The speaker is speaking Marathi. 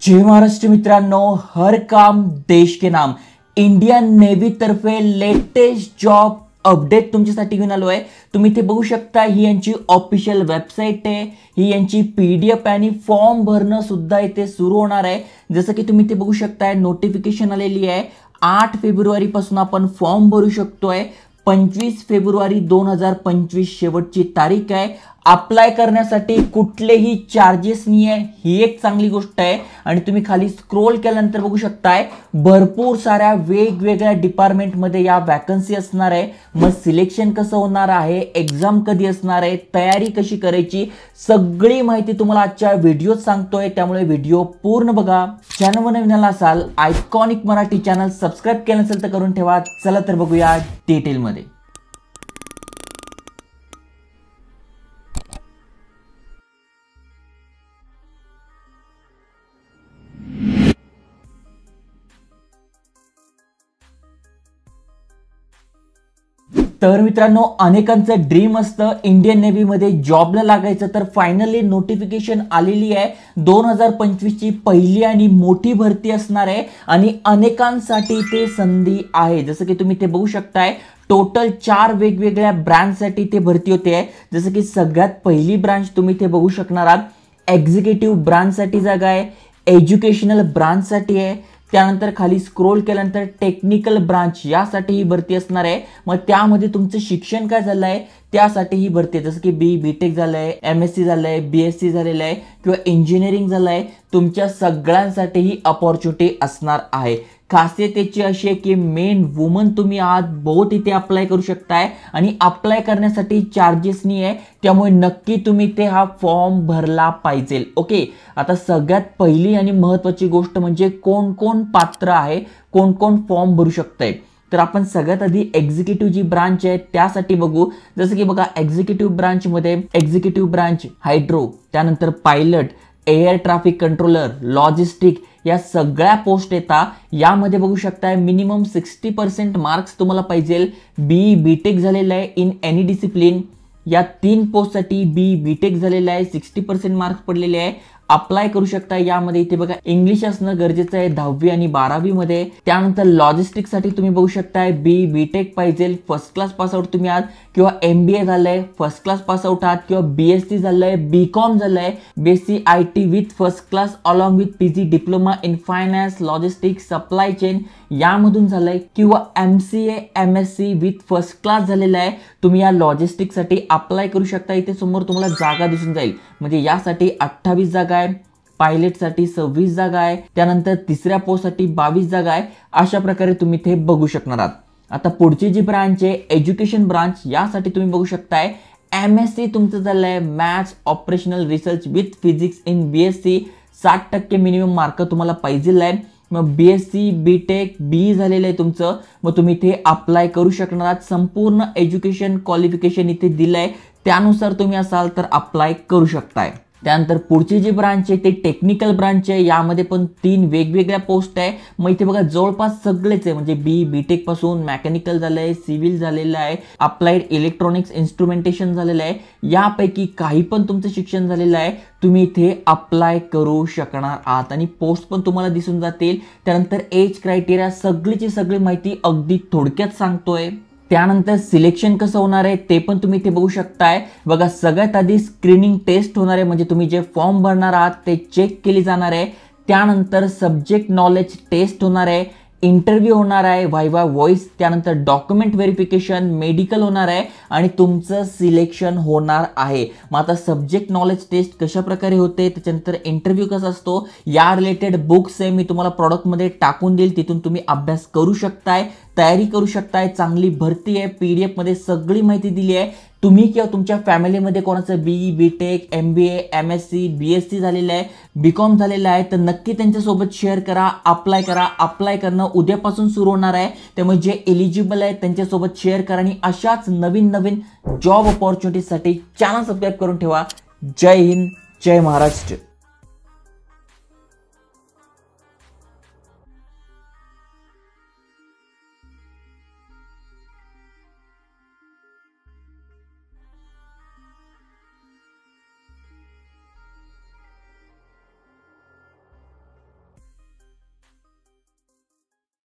जय महाराष्ट्र मित्रांनो, हर काम देश के नाम इंडियन नेव्ही तर्फे लेटेस्ट जॉब अपडेट तुमच्यासाठी घेऊन आलो आहे। तुम्ही ते बघू शकता, ही यांची ऑफिशियल वेबसाईट आहे, ही यांची PDF आणि फॉर्म भरणं सुद्धा इथे सुरू होणार आहे। जसं की तुम्ही ते बघू शकता, नोटिफिकेशन आलेली आहे। 8 फेब्रुवारी पासून आपण फॉर्म भरू शकतोय। 25 फेब्रुवारी 2025 शेवटची तारीख आहे। अप्लाय करण्यासाठी कुठलेही चार्जेस नाही आहे, ही एक चांगली गोष्ट आहे। आणि तुम्ही खाली स्क्रोल केल्यानंतर बघू शकताय, भरपूर साऱ्या वेगवेगळ्या डिपार्टमेंट मध्ये या वॅकन्सी असणार आहे। मग सिलेक्शन कसं होणार आहे, एग्जाम कधी असणार आहे, तयारी कशी करायची, सगळी माहिती तुम्हाला आजच्या व्हिडिओत सांगतोय, त्यामुळे व्हिडिओ पूर्ण बघा। चॅनलवर नवीन असाल, आयकॉनिक मराठी चॅनल सबस्क्राइब केलं नसेल तर करून ठेवा। चला तर बघूया डिटेल मध्ये। तर मित्रांनो, अनेकांचं ड्रीम असतं इंडियन नेव्ही मध्ये जॉबला लागायचं, तर फायनली नोटिफिकेशन आलेली आहे। 2025 ची पहिली आणि मोठी भरती असणार आहे आणि अनेकांसाठी ते संधी आहे। जसं की तुम्ही ते बघू शकताय, टोटल 4 वेगवेगळ्या ब्रांचसाठी ते भरती होते। जसं की सगळ्यात पहिली ब्रांच तुम्ही ते बघू शकणार आहात, एक्झिक्युटिव्ह ब्रांचसाठी जागा आहे, एज्युकेशनल ब्रांचसाठी आहे, त्यानंतर खाली स्क्रोल केल्यानंतर टेक्निकल ब्रांच यासाठी ही भरती असणार आहे। मग त्यामध्ये तुमचं शिक्षण काय झालं आहे त्यासाठी ही भरती आहे। जसं की BTech झालंय, MSc झालंय, BSc झालेलं आहे किंवा इंजिनिअरिंग झालंय, तुमच्या सगळ्यांसाठी ही अपॉर्च्युनिटी असणार आहे। खासियत याची अशी आहे की मेन वुमन तुम्ही आहात, बहुत इथे अप्लाय करू शकताय आणि अप्लाय करण्यासाठी चार्जेस नाही आहे, त्यामुळे नक्की तुम्ही ते हा फॉर्म भरला पाहिजे। ओके, आता सगळ्यात पहिली आणि महत्त्वाची गोष्ट म्हणजे कोण कोण पात्र आहे, कोण कोण फॉर्म भरू शकतंय। तर आपण सगळ्यात आधी एक्झिक्युटिव्ह जी ब्रांच आहे त्यासाठी बघू। जसं की बघा, एक्झिक्युटिव्ह ब्रांच मध्ये एक्झिक्युटिव्ह ब्रांच हायड्रो, त्यानंतर pilot, air traffic controller, logistic या सगळ्या पोस्ट येतात। यामध्ये बघू शकताय मिनिमम 60% मार्क्स तुम्हाला पाहिजे। BTech झालेला आहे इन एनी डिसिप्लिन, या 3 पोस्टसाठी BTech झालेला आहे, 60% मार्क्स पडलेले आहे। अप्लाय करू शकता। यामध्ये इथे बघा, इंग्लिश असणं गरजेचं आहे 10वी आणि 12वी मध्ये। त्यानंतर लॉजिस्टिक साठी तुम्ही बघू शकताय BTech पाहिजे, फर्स्ट क्लास पास आउट तुम्ही आहात किंवा MBA झालंय, फर्स्ट क्लास पास आउट आहात किंवा BSc झालंय, BCom झालंय, BSc IT with first class along with PG diploma in finance, logistics, supply chain यामधून झालंय किंवा MCA MSc with first class झालेला आहे। तुम्ही या लॉजिस्टिक साठी अप्लाय करू शकता। इथे समोर तुम्हाला जागा दिसून जाईल, म्हणजे यासाठी 28 जागा आहे, पायलट साठी 26 जागा आहे, त्यानंतर तिसऱ्या पोस्ट साठी 22 जागा आहे। अशा प्रकारे तुम्ही ते बघू शकणार आहात। आता पुढची जी ब्रांच आहे एज्युकेशन ब्रांच, यासाठी तुम्ही बघू शकताय MSc तुमचं झालंय maths operational research with physics in BSc, 60% minimum mark तुम्हाला पाहिजे आहे। मग BSc BTech BE झालेलं आहे तुमचं, मग तुम्ही इथे अप्लाय करू शकणार आहात। संपूर्ण एज्युकेशन क्वालिफिकेशन इथे दिलंय, त्यानुसार तुम्ही असाल तर अप्लाय करू शकताय। त्यानंतर पुढची जी ब्रांच आहे ते टेक्निकल ब्रांच आहे, यामध्ये पण 3 वेगवेगळ्या पोस्ट आहे। मग इथे बघा जवळपास सगळेच आहे, म्हणजे BTech पासून मेकॅनिकल झालंय, सिव्हिल झालेलं आहे, अप्लाइड इलेक्ट्रॉनिक्स इन्स्ट्रुमेंटेशन झालेलं आहे, यापैकी काही पण तुमचं शिक्षण झालेलं आहे, तुम्ही इथे अप्लाय करू शकणार आहात आणि पोस्ट पण तुम्हाला दिसून जातील। त्यानंतर एज क्रायटेरिया सगळीची सगळी माहिती अगदी थोडक्यात सांगतोय। त्यानंतर सिलेक्शन कसं होणार आहे ते पण तुम्ही इथे बघू शकताय। बघा, सगळ्यात आधी स्क्रीनिंग टेस्ट होणार आहे, म्हणजे तुम्ही जे फॉर्म भरणार आहात ते चेक केली जाणार आहे। त्यानंतर सब्जेक्ट नॉलेज टेस्ट होणार आहे, इंटरव्ह्यू होणार आहे, व्हायवा व्हॉइस, त्यानंतर डॉक्युमेंट व्हेरिफिकेशन, मेडिकल होणार आहे आणि तुमचं सिलेक्शन होणार आहे। मग आता सब्जेक्ट नॉलेज टेस्ट कशा प्रकारे होते, त्याच्यानंतर इंटरव्ह्यू कसा असतो, या रिलेटेड बुक्स आहे मी तुम्हाला प्रॉडक्टमध्ये टाकून देईल, तिथून तुम्ही अभ्यास करू शकताय, तयारी करू शकताय। चांगली भरती आहे, PDF मध्ये सगळी माहिती दिली आहे। तुम्ही किंवा तुमच्या फॅमिलीमध्ये कोणाचं BTech MBA MSc BSc झालेलं आहे, BCom झालेलं आहे, तर नक्की त्यांच्यासोबत शेअर करा, अप्लाय करा। अप्लाय करणं उद्यापासून सुरू होणार आहे, त्यामुळे जे एलिजिबल आहे त्यांच्यासोबत शेअर करा आणि अशाच नवीन नवीन जॉब अपॉर्च्युनिटीसाठी चॅनल सबस्क्राइब करून ठेवा। जय हिंद, जय महाराष्ट्र।